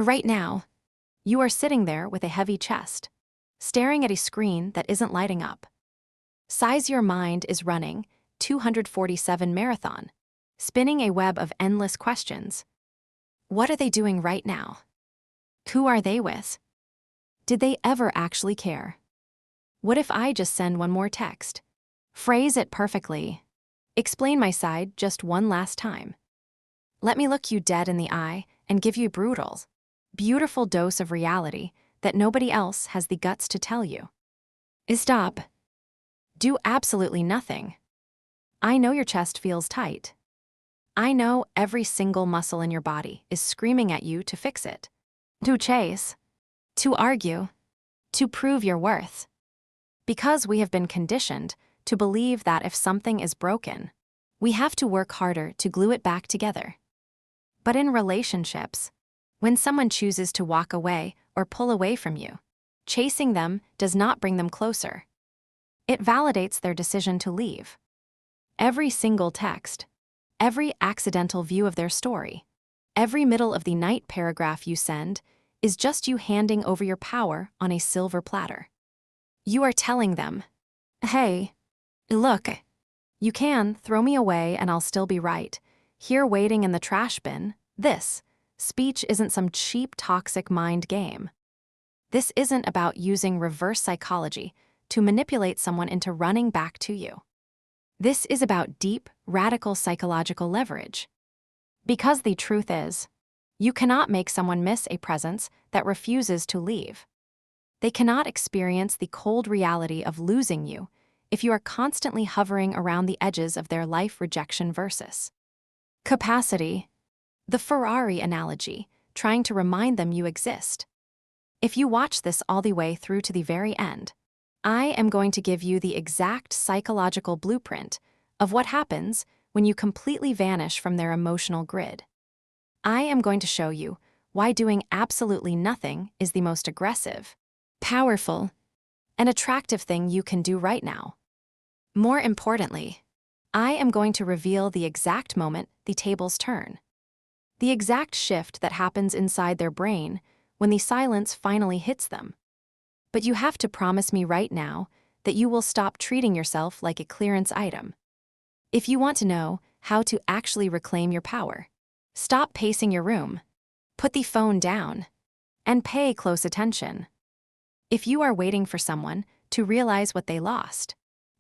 Right now, you are sitting there with a heavy chest, staring at a screen that isn't lighting up. Size your mind is running 247 marathon, spinning a web of endless questions. What are they doing right now? Who are they with? Did they ever actually care? What if I just send one more text? Phrase it perfectly. Explain my side just one last time. Let me look you dead in the eye and give you a brutal, beautiful dose of reality that nobody else has the guts to tell you. Stop. Do absolutely nothing. I know your chest feels tight. I know every single muscle in your body is screaming at you to fix it. To chase. To argue. To prove your worth. Because we have been conditioned to believe that if something is broken, we have to work harder to glue it back together. But in relationships, when someone chooses to walk away or pull away from you, chasing them does not bring them closer. It validates their decision to leave. Every single text, every accidental view of their story, every middle-of-the-night paragraph you send is just you handing over your power on a silver platter. You are telling them, hey, look, you can throw me away and I'll still be right. Here waiting in the trash bin, this speech isn't some cheap toxic mind game. This isn't about using reverse psychology to manipulate someone into running back to you. This is about deep, radical psychological leverage. Because the truth is, you cannot make someone miss a presence that refuses to leave. They cannot experience the cold reality of losing you if you are constantly hovering around the edges of their life rejection versus capacity. The Ferrari analogy, trying to remind them you exist. If you watch this all the way through to the very end, I am going to give you the exact psychological blueprint of what happens when you completely vanish from their emotional grid. I am going to show you why doing absolutely nothing is the most aggressive, powerful, and attractive thing you can do right now. More importantly, I am going to reveal the exact moment the tables turn. The exact shift that happens inside their brain when the silence finally hits them. But you have to promise me right now that you will stop treating yourself like a clearance item. If you want to know how to actually reclaim your power, stop pacing your room, put the phone down, and pay close attention. If you are waiting for someone to realize what they lost,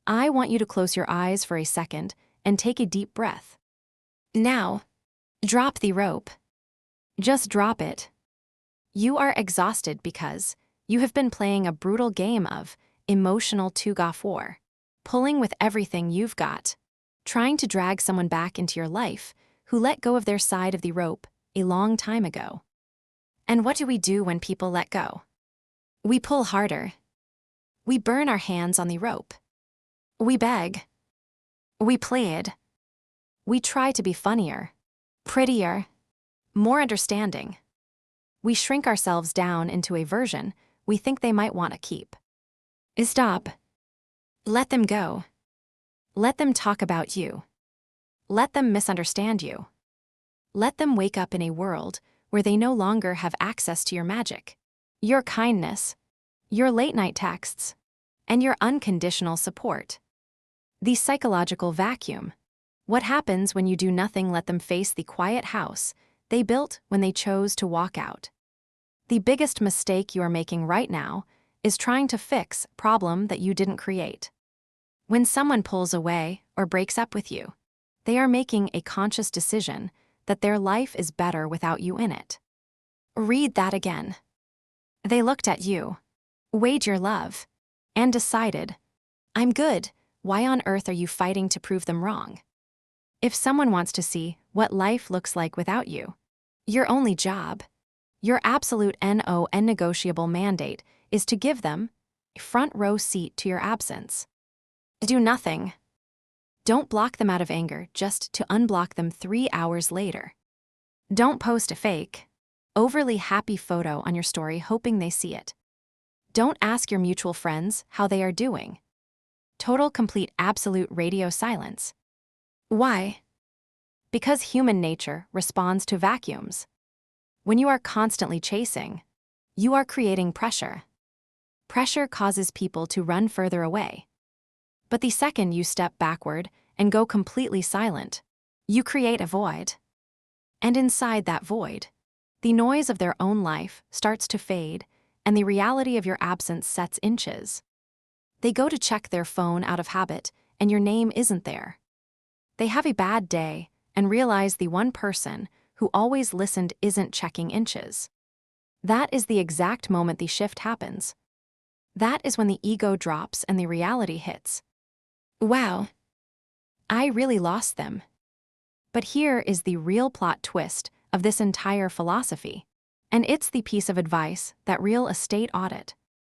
I want you to close your eyes for a second and take a deep breath. Now, drop the rope. Just drop it. You are exhausted because you have been playing a brutal game of emotional tug-of war, pulling with everything you've got, trying to drag someone back into your life who let go of their side of the rope a long time ago. And what do we do when people let go? We pull harder. We burn our hands on the rope. We beg. We plead. We try to be funnier, prettier, more understanding. We shrink ourselves down into a version we think they might want to keep. Stop. Let them go. Let them talk about you. Let them misunderstand you. Let them wake up in a world where they no longer have access to your magic, your kindness, your late-night texts, and your unconditional support. The psychological vacuum. What happens when you do nothing? Let them face the quiet house they built when they chose to walk out. The biggest mistake you are making right now is trying to fix a problem that you didn't create. When someone pulls away or breaks up with you, they are making a conscious decision that their life is better without you in it. Read that again. They looked at you, weighed your love, and decided, I'm good. Why on earth are you fighting to prove them wrong? If someone wants to see what life looks like without you, your only job, your absolute non-negotiable mandate is to give them a front row seat to your absence. Do nothing. Don't block them out of anger just to unblock them 3 hours later. Don't post a fake, overly happy photo on your story hoping they see it. Don't ask your mutual friends how they are doing. Total, complete, absolute radio silence. Why? Because human nature responds to vacuums. When you are constantly chasing, you are creating pressure. Pressure causes people to run further away. But the second you step backward and go completely silent, you create a void. And inside that void, the noise of their own life starts to fade, and the reality of your absence sets inches. They go to check their phone out of habit, and your name isn't there. They have a bad day and realize the one person who always listened isn't checking inches. That is the exact moment the shift happens. That is when the ego drops and the reality hits. Wow, I really lost them. But here is the real plot twist of this entire philosophy. And it's the piece of advice that real estate audit,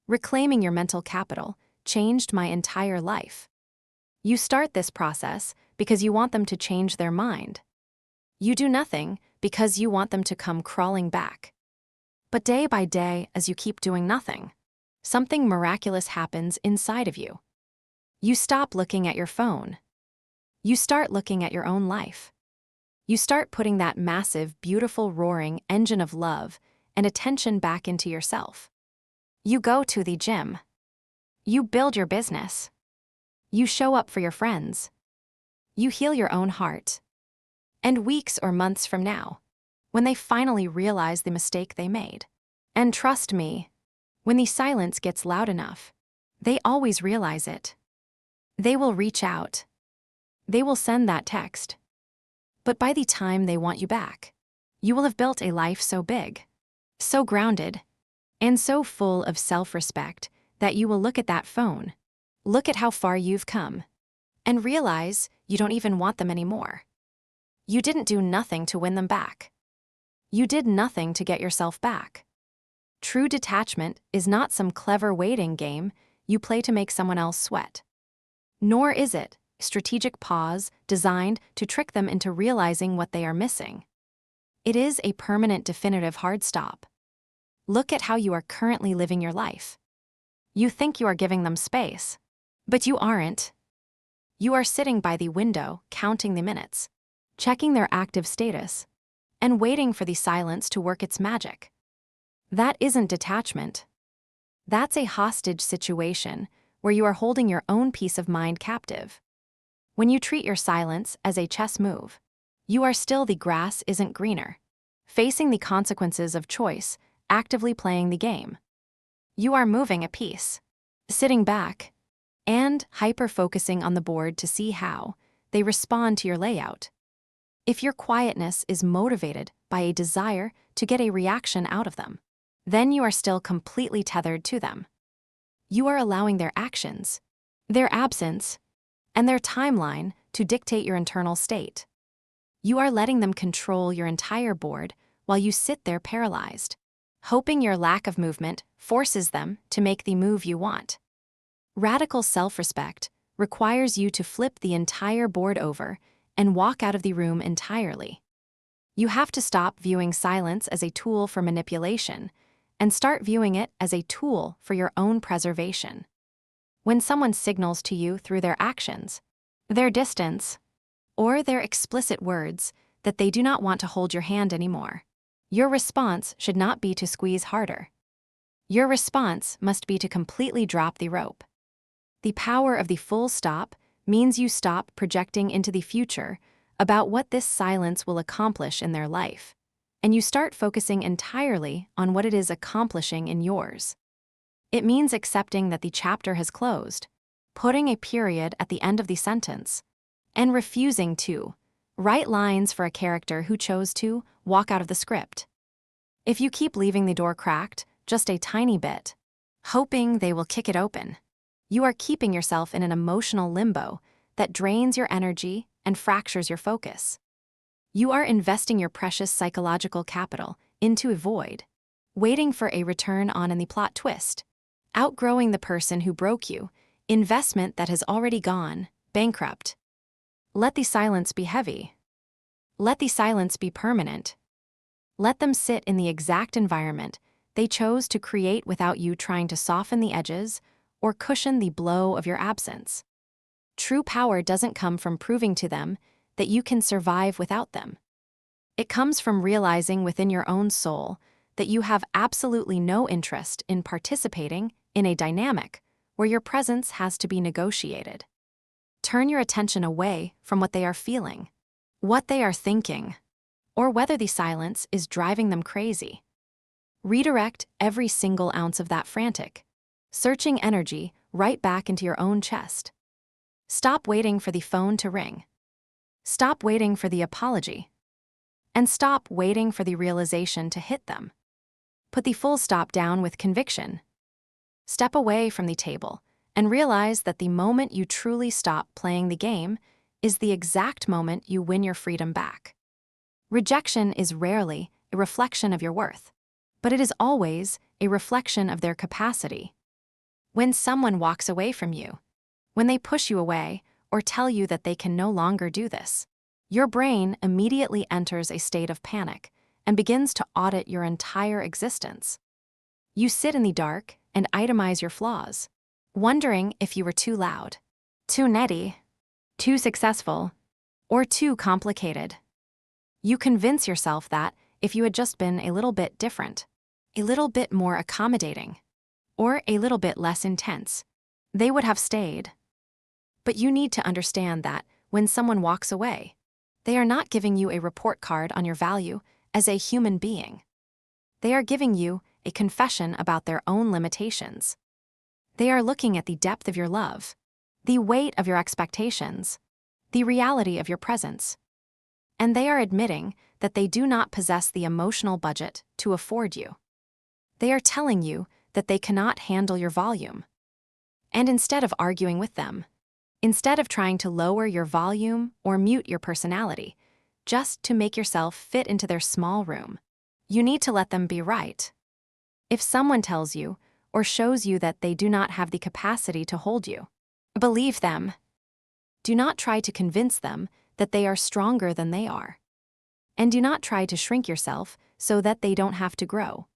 reclaiming your mental capital, changed my entire life. You start this process because you want them to change their mind. You do nothing because you want them to come crawling back. But day by day, as you keep doing nothing, something miraculous happens inside of you. You stop looking at your phone. You start looking at your own life. You start putting that massive, beautiful, roaring engine of love and attention back into yourself. You go to the gym. You build your business. You show up for your friends. You heal your own heart. And weeks or months from now, when they finally realize the mistake they made, and trust me, when the silence gets loud enough, they always realize it. They will reach out. They will send that text. But by the time they want you back, you will have built a life so big, so grounded, and so full of self-respect that you will look at that phone, look at how far you've come, and realize you don't even want them anymore. You didn't do nothing to win them back. You did nothing to get yourself back. True detachment is not some clever waiting game you play to make someone else sweat. Nor is it a strategic pause designed to trick them into realizing what they are missing. It is a permanent, definitive hard stop. Look at how you are currently living your life. You think you are giving them space, but you aren't. You are sitting by the window, counting the minutes, checking their active status, and waiting for the silence to work its magic. That isn't detachment. That's a hostage situation where you are holding your own peace of mind captive. When you treat your silence as a chess move, you are still the grass isn't greener, facing the consequences of choice, actively playing the game. You are moving a piece, sitting back, and hyper-focusing on the board to see how they respond to your layout. If your quietness is motivated by a desire to get a reaction out of them, then you are still completely tethered to them. You are allowing their actions, their absence, and their timeline to dictate your internal state. You are letting them control your entire board while you sit there paralyzed, hoping your lack of movement forces them to make the move you want. Radical self-respect requires you to flip the entire board over and walk out of the room entirely. You have to stop viewing silence as a tool for manipulation and start viewing it as a tool for your own preservation. When someone signals to you through their actions, their distance, or their explicit words that they do not want to hold your hand anymore, your response should not be to squeeze harder. Your response must be to completely drop the rope. The power of the full stop means you stop projecting into the future about what this silence will accomplish in their life, and you start focusing entirely on what it is accomplishing in yours. It means accepting that the chapter has closed, putting a period at the end of the sentence, and refusing to write lines for a character who chose to walk out of the script. If you keep leaving the door cracked just a tiny bit, hoping they will kick it open, you are keeping yourself in an emotional limbo that drains your energy and fractures your focus. You are investing your precious psychological capital into a void, waiting for a return on in the plot twist, outgrowing the person who broke you, investment that has already gone bankrupt. Let the silence be heavy. Let the silence be permanent. Let them sit in the exact environment they chose to create without you trying to soften the edges or cushion the blow of your absence. True power doesn't come from proving to them that you can survive without them. It comes from realizing within your own soul that you have absolutely no interest in participating in a dynamic where your presence has to be negotiated. Turn your attention away from what they are feeling, what they are thinking, or whether the silence is driving them crazy. Redirect every single ounce of that frantic, searching energy right back into your own chest. Stop waiting for the phone to ring. Stop waiting for the apology. And stop waiting for the realization to hit them. Put the full stop down with conviction. Step away from the table and realize that the moment you truly stop playing the game is the exact moment you win your freedom back. Rejection is rarely a reflection of your worth, but it is always a reflection of their capacity. When someone walks away from you, when they push you away or tell you that they can no longer do this, your brain immediately enters a state of panic and begins to audit your entire existence. You sit in the dark and itemize your flaws, wondering if you were too loud, too netty, too successful, or too complicated. You convince yourself that if you had just been a little bit different, a little bit more accommodating, or a little bit less intense, they would have stayed. But you need to understand that when someone walks away, they are not giving you a report card on your value as a human being. They are giving you a confession about their own limitations. They are looking at the depth of your love, the weight of your expectations, the reality of your presence. And they are admitting that they do not possess the emotional budget to afford you. They are telling you that they cannot handle your volume. And instead of arguing with them, instead of trying to lower your volume or mute your personality, just to make yourself fit into their small room, you need to let them be right. If someone tells you or shows you that they do not have the capacity to hold you, believe them. Do not try to convince them that they are stronger than they are. And do not try to shrink yourself so that they don't have to grow.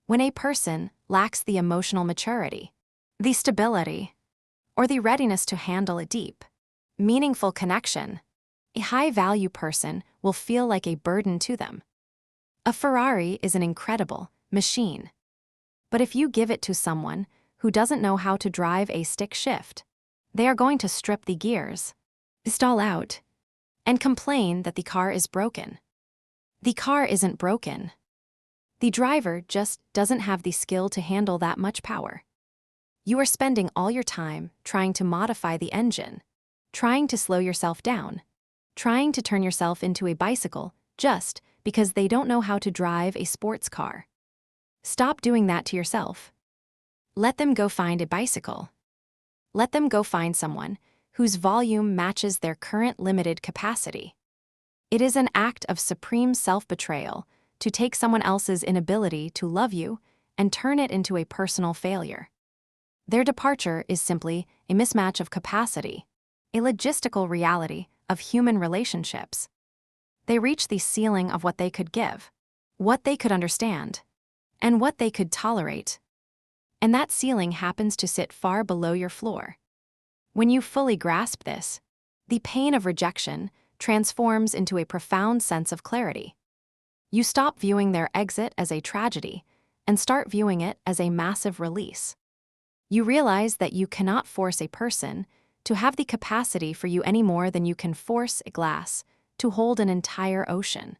When a person lacks the emotional maturity, the stability, or the readiness to handle a deep, meaningful connection, a high-value person will feel like a burden to them. A Ferrari is an incredible machine. But if you give it to someone who doesn't know how to drive a stick shift, they are going to strip the gears, stall out, and complain that the car is broken. The car isn't broken. The driver just doesn't have the skill to handle that much power. You are spending all your time trying to modify the engine, trying to slow yourself down, trying to turn yourself into a bicycle just because they don't know how to drive a sports car. Stop doing that to yourself. Let them go find a bicycle. Let them go find someone whose volume matches their current limited capacity. It is an act of supreme self-betrayal to take someone else's inability to love you and turn it into a personal failure. Their departure is simply a mismatch of capacity, a logistical reality of human relationships. They reach the ceiling of what they could give, what they could understand, and what they could tolerate. And that ceiling happens to sit far below your floor. When you fully grasp this, the pain of rejection transforms into a profound sense of clarity. You stop viewing their exit as a tragedy and start viewing it as a massive release. You realize that you cannot force a person to have the capacity for you any more than you can force a glass to hold an entire ocean.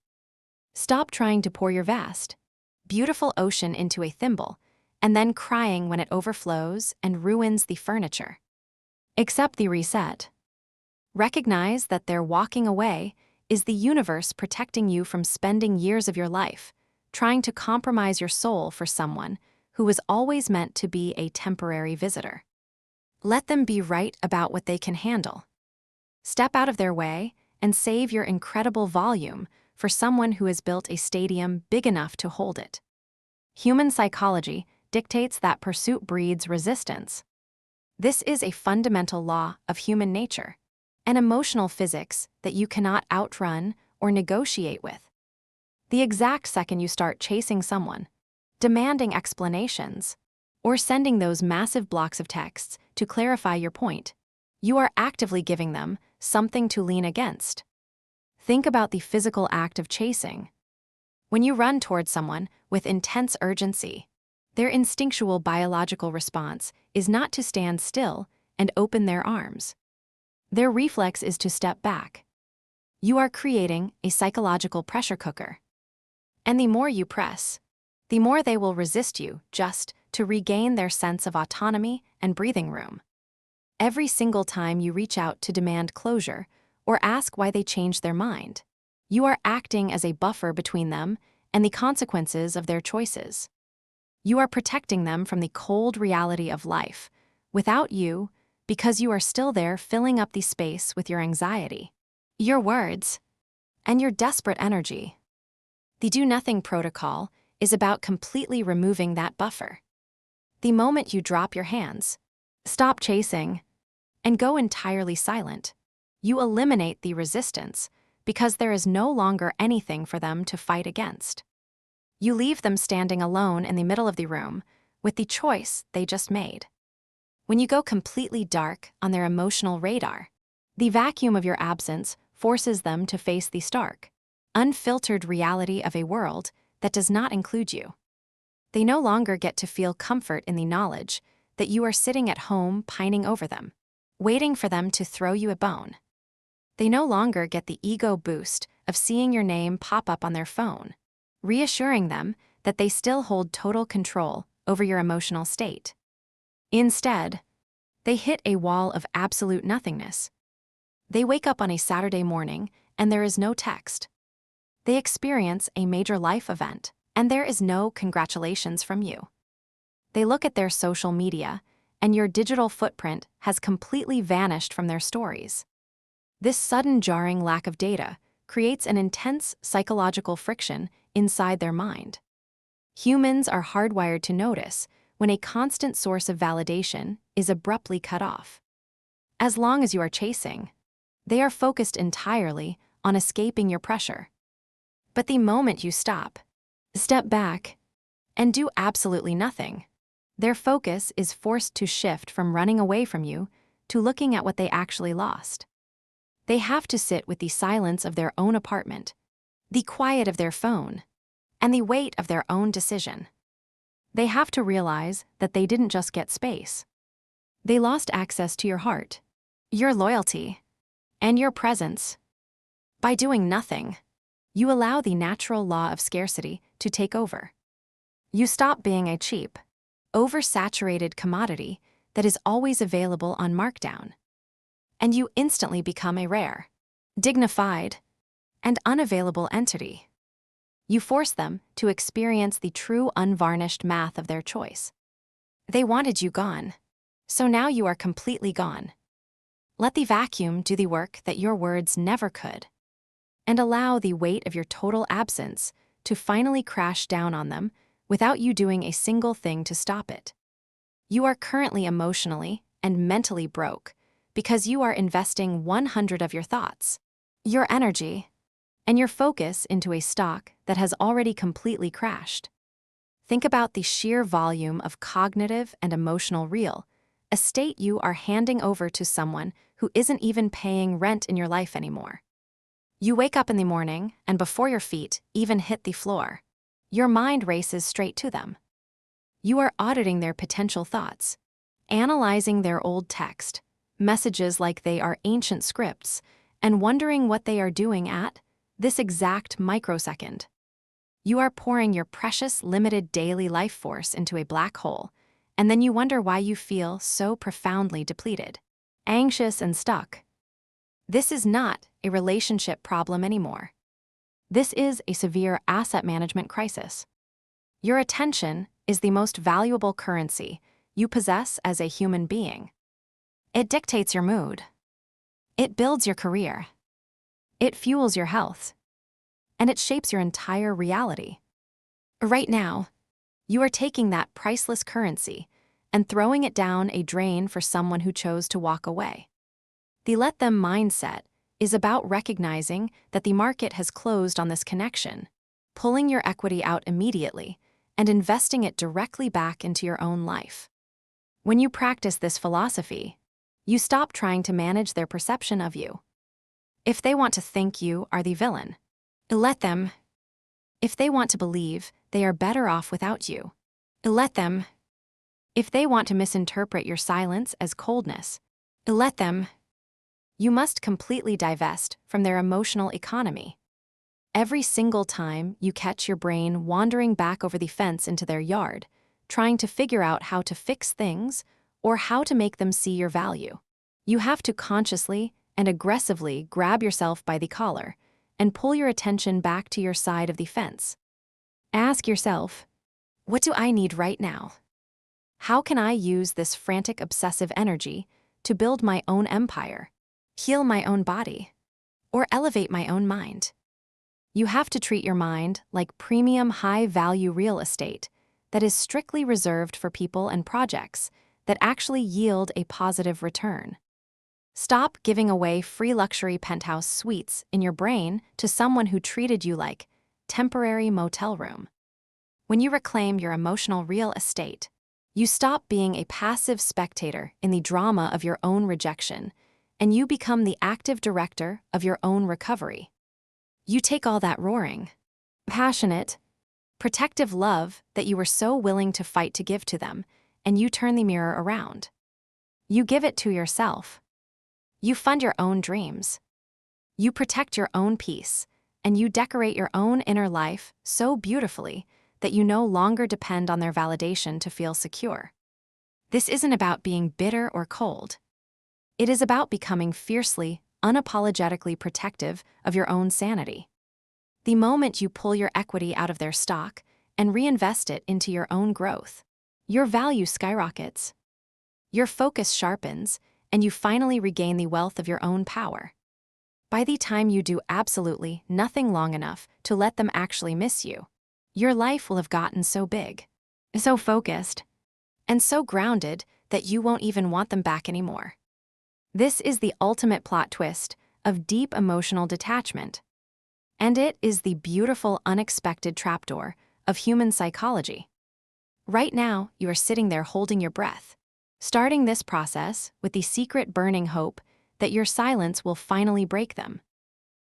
Stop trying to pour your vast, beautiful ocean into a thimble and then crying when it overflows and ruins the furniture. Accept the reset. Recognize that their walking away is the universe protecting you from spending years of your life trying to compromise your soul for someone who was always meant to be a temporary visitor. Let them be right about what they can handle. Step out of their way and save your incredible volume for someone who has built a stadium big enough to hold it. Human psychology dictates that pursuit breeds resistance. This is a fundamental law of human nature, an emotional physics that you cannot outrun or negotiate with. The exact second you start chasing someone, demanding explanations, or sending those massive blocks of texts to clarify your point, you are actively giving them something to lean against. Think about the physical act of chasing. When you run towards someone with intense urgency, their instinctual biological response is not to stand still and open their arms. Their reflex is to step back. You are creating a psychological pressure cooker. And the more you press, the more they will resist you just to regain their sense of autonomy and breathing room. Every single time you reach out to demand closure or ask why they changed their mind, you are acting as a buffer between them and the consequences of their choices. You are protecting them from the cold reality of life without you, because you are still there filling up the space with your anxiety, your words, and your desperate energy. The do-nothing protocol is about completely removing that buffer. The moment you drop your hands, stop chasing, and go entirely silent, you eliminate the resistance because there is no longer anything for them to fight against. You leave them standing alone in the middle of the room with the choice they just made. When you go completely dark on their emotional radar, the vacuum of your absence forces them to face the stark, unfiltered reality of a world that does not include you. They no longer get to feel comfort in the knowledge that you are sitting at home pining over them, waiting for them to throw you a bone. They no longer get the ego boost of seeing your name pop up on their phone, reassuring them that they still hold total control over your emotional state. Instead, they hit a wall of absolute nothingness. They wake up on a Saturday morning and there is no text. They experience a major life event and there is no congratulations from you. They look at their social media and your digital footprint has completely vanished from their stories. This sudden jarring lack of data creates an intense psychological friction inside their mind. Humans are hardwired to notice when a constant source of validation is abruptly cut off. As long as you are chasing, they are focused entirely on escaping your pressure. But the moment you step back, and do absolutely nothing, their focus is forced to shift from running away from you to looking at what they actually lost. They have to sit with the silence of their own apartment, the quiet of their phone, and the weight of their own decision. They have to realize that they didn't just get space. They lost access to your heart, your loyalty, and your presence. By doing nothing, you allow the natural law of scarcity to take over. You stop being a cheap, oversaturated commodity that is always available on markdown, and you instantly become a rare, dignified, and unavailable entity. You force them to experience the true unvarnished math of their choice. They wanted you gone, so now you are completely gone. Let the vacuum do the work that your words never could, and allow the weight of your total absence to finally crash down on them without you doing a single thing to stop it. You are currently emotionally and mentally broke because you are investing 100 of your thoughts, your energy, and your focus into a stock that has already completely crashed. Think about the sheer volume of cognitive and emotional real estate you are handing over to someone who isn't even paying rent in your life anymore. You wake up in the morning, and before your feet even hit the floor, your mind races straight to them. You are auditing their potential thoughts, analyzing their old text, messages like they are ancient scripts, and wondering what they are doing at this exact microsecond. You are pouring your precious, limited daily life force into a black hole, and then you wonder why you feel so profoundly depleted, anxious, and stuck. This is not a relationship problem anymore. This is a severe asset management crisis. Your attention is the most valuable currency you possess as a human being. It dictates your mood. It builds your career. It fuels your health. And it shapes your entire reality. Right now, you are taking that priceless currency and throwing it down a drain for someone who chose to walk away. The let them mindset is about recognizing that the market has closed on this connection, pulling your equity out immediately, and investing it directly back into your own life. When you practice this philosophy, you stop trying to manage their perception of you. If they want to think you are the villain, let them. If they want to believe they are better off without you, let them. If they want to misinterpret your silence as coldness, let them. You must completely divest from their emotional economy. Every single time you catch your brain wandering back over the fence into their yard, trying to figure out how to fix things or how to make them see your value, you have to consciously and aggressively grab yourself by the collar and pull your attention back to your side of the fence. Ask yourself, what do I need right now? How can I use this frantic obsessive energy to build my own empire, heal my own body, or elevate my own mind? You have to treat your mind like premium high-value real estate that is strictly reserved for people and projects that actually yield a positive return. Stop giving away free luxury penthouse suites in your brain to someone who treated you like temporary motel room. When you reclaim your emotional real estate, you stop being a passive spectator in the drama of your own rejection, and you become the active director of your own recovery. You take all that roaring, passionate, protective love that you were so willing to fight to give to them, and you turn the mirror around. You give it to yourself. You fund your own dreams. You protect your own peace, and you decorate your own inner life so beautifully that you no longer depend on their validation to feel secure. This isn't about being bitter or cold. It is about becoming fiercely, unapologetically protective of your own sanity. The moment you pull your equity out of their stock and reinvest it into your own growth, your value skyrockets. Your focus sharpens, and you finally regain the wealth of your own power. By the time you do absolutely nothing long enough to let them actually miss you, your life will have gotten so big, so focused, and so grounded that you won't even want them back anymore. This is the ultimate plot twist of deep emotional detachment. And it is the beautiful, unexpected trapdoor of human psychology. Right now, you are sitting there holding your breath, starting this process with the secret burning hope that your silence will finally break them.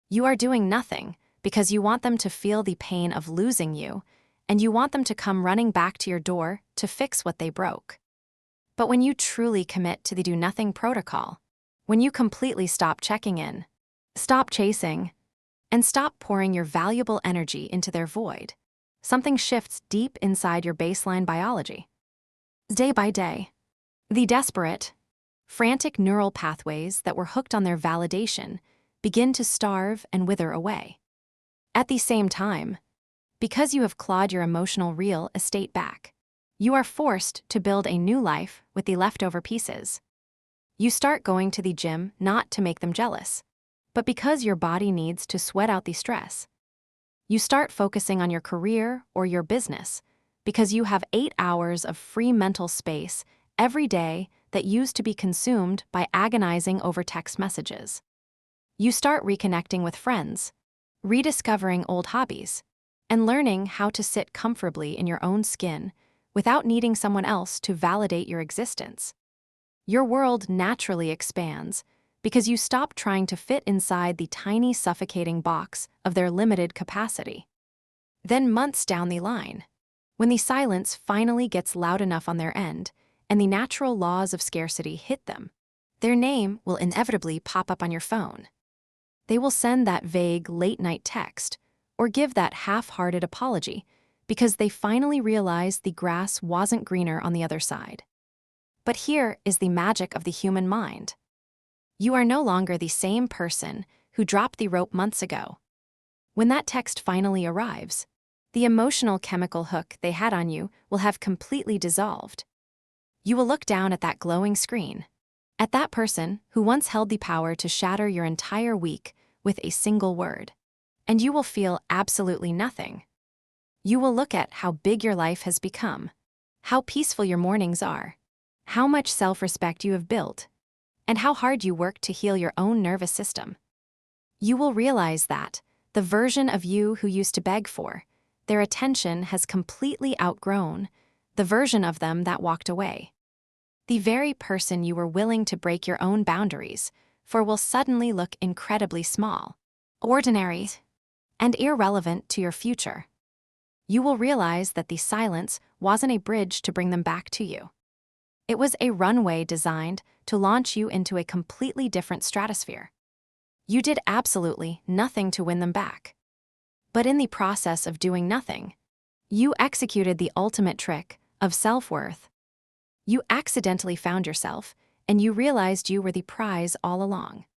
You are doing nothing because you want them to feel the pain of losing you, and you want them to come running back to your door to fix what they broke. But when you truly commit to the do-nothing protocol, when you completely stop checking in, stop chasing, and stop pouring your valuable energy into their void, something shifts deep inside your baseline biology. Day by day, the desperate, frantic neural pathways that were hooked on their validation begin to starve and wither away. At the same time, because you have clawed your emotional real estate back, you are forced to build a new life with the leftover pieces. You start going to the gym not to make them jealous, but because your body needs to sweat out the stress. You start focusing on your career or your business because you have 8 hours of free mental space every day that used to be consumed by agonizing over text messages. You start reconnecting with friends, rediscovering old hobbies, and learning how to sit comfortably in your own skin without needing someone else to validate your existence. Your world naturally expands because you stop trying to fit inside the tiny suffocating box of their limited capacity. Then months down the line, when the silence finally gets loud enough on their end and the natural laws of scarcity hit them, their name will inevitably pop up on your phone. They will send that vague late-night text or give that half-hearted apology because they finally realized the grass wasn't greener on the other side. But here is the magic of the human mind. You are no longer the same person who dropped the rope months ago. When that text finally arrives, the emotional chemical hook they had on you will have completely dissolved. You will look down at that glowing screen, at that person who once held the power to shatter your entire week with a single word, and you will feel absolutely nothing. You will look at how big your life has become, how peaceful your mornings are, how much self-respect you have built, and how hard you work to heal your own nervous system. You will realize that the version of you who used to beg for their attention has completely outgrown the version of them that walked away. The very person you were willing to break your own boundaries for will suddenly look incredibly small, ordinary, and irrelevant to your future. You will realize that the silence wasn't a bridge to bring them back to you. It was a runway designed to launch you into a completely different stratosphere. You did absolutely nothing to win them back. But in the process of doing nothing, you executed the ultimate trick of self-worth. You accidentally found yourself, and you realized you were the prize all along.